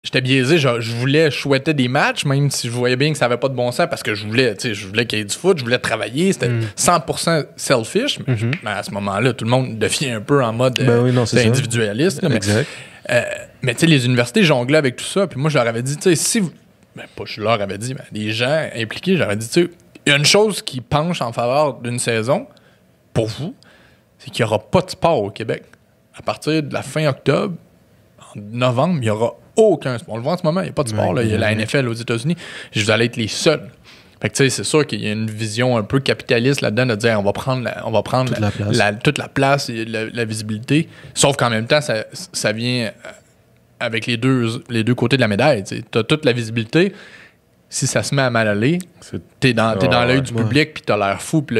j'étais biaisé, je souhaitais des matchs, même si je voyais bien que ça avait pas de bon sens, parce que je voulais qu'il y ait du foot, je voulais travailler, c'était 100% selfish, mais à ce moment-là, tout le monde devient un peu en mode individualiste. Là, mais tu sais, les universités jonglaient avec tout ça, puis moi, je leur avais dit, tu sais, si vous... pas je leur avais dit, mais les gens impliqués, je leur avais dit, tu sais, il y a une chose qui penche en faveur d'une saison, pour vous, c'est qu'il n'y aura pas de sport au Québec. À partir de la fin octobre, en novembre, il n'y aura aucun sport. On le voit en ce moment, il n'y a pas de sport. Là. Il y a la NFL aux États-Unis. Vous allez être les seuls. Fait que tu sais, c'est sûr qu'il y a une vision un peu capitaliste là-dedans de dire on va prendre toute la place et la visibilité. Sauf qu'en même temps, ça vient avec les deux côtés de la médaille. Tu as toute la visibilité. Si ça se met à mal aller, t'es dans l'œil du public puis t'as l'air fou. Puis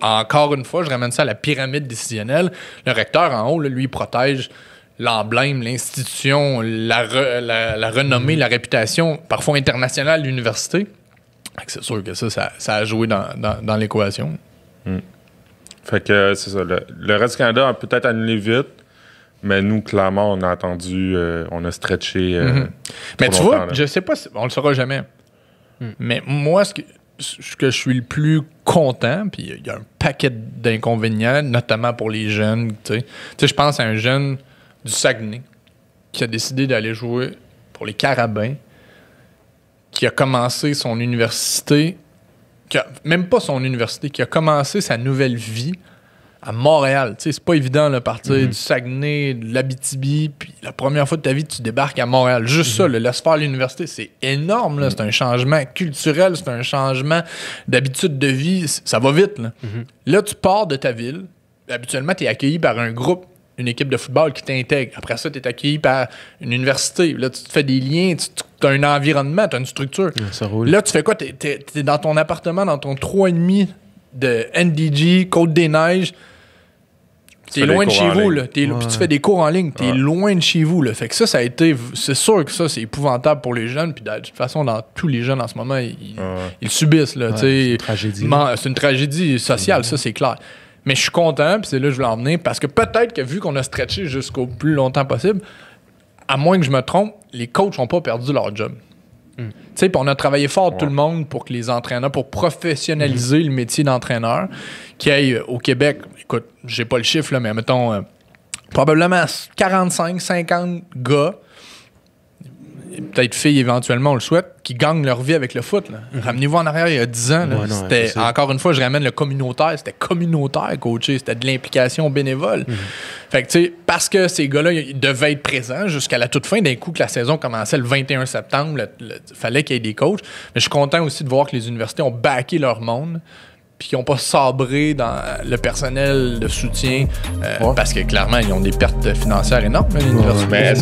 encore une fois, je ramène ça à la pyramide décisionnelle. Le recteur en haut, là, lui, il protège l'emblème, l'institution, la renommée, la réputation, parfois internationale de l'université. C'est sûr que ça a joué dans l'équation. Fait que c'est ça. Le reste du Canada a peut-être annulé vite, mais nous, clairement, on a attendu, on a stretché. Mais tu vois, je sais pas, on le saura jamais. Mais moi, ce que je suis le plus content, puis il y a un paquet d'inconvénients, notamment pour les jeunes. Tu sais, je pense à un jeune du Saguenay qui a décidé d'aller jouer pour les Carabins, qui a commencé son université, même pas son université, qui a commencé sa nouvelle vie à Montréal. Tu sais, c'est pas évident de partir du Saguenay, de l'Abitibi, puis la première fois de ta vie, tu débarques à Montréal. Juste ça, laisse faire l'université, c'est énorme. Là. C'est un changement culturel, c'est un changement d'habitude de vie. Ça va vite. Là, là tu pars de ta ville. Habituellement, tu es accueilli par un groupe, une équipe de football qui t'intègre. Après ça, tu es accueilli par une université. Là, tu te fais des liens, tu as un environnement, tu as une structure. Ça roule. Là, tu fais quoi? Tu es dans ton appartement, dans ton 3,5 de NDG, Côte-des-Neiges. T'es loin de chez vous, là. Puis tu fais des cours en ligne. T'es loin de chez vous, là. Fait que ça a été... C'est sûr que ça, c'est épouvantable pour les jeunes. Puis de toute façon, dans tous les jeunes en ce moment, ils subissent, là. C'est une tragédie. C'est une tragédie sociale, ça, c'est clair. Mais je suis content, puis c'est là que je voulais en venir, parce que peut-être que vu qu'on a stretché jusqu'au plus longtemps possible, à moins que je me trompe, les coachs n'ont pas perdu leur job. Tu sais, puis on a travaillé fort tout le monde pour que les entraîneurs, pour professionnaliser le métier d'entraîneur, qui aille au Québec, écoute, j'ai pas le chiffre, là, mais mettons, probablement 45, 50 gars, peut-être filles éventuellement, on le souhaite, qui gagnent leur vie avec le foot. Là. Ramenez-vous en arrière il y a 10 ans. Là, c'était, encore une fois, je ramène le communautaire. C'était communautaire, coaché. C'était de l'implication bénévole. Fait que, tu sais, parce que ces gars-là, ils devaient être présents jusqu'à la toute fin. D'un coup, que la saison commençait le 21 septembre, il fallait qu'il y ait des coachs. Mais je suis content aussi de voir que les universités ont backé leur monde puis qu'ils n'ont pas sabré dans le personnel de soutien parce que, clairement, ils ont des pertes financières énormes, les universités.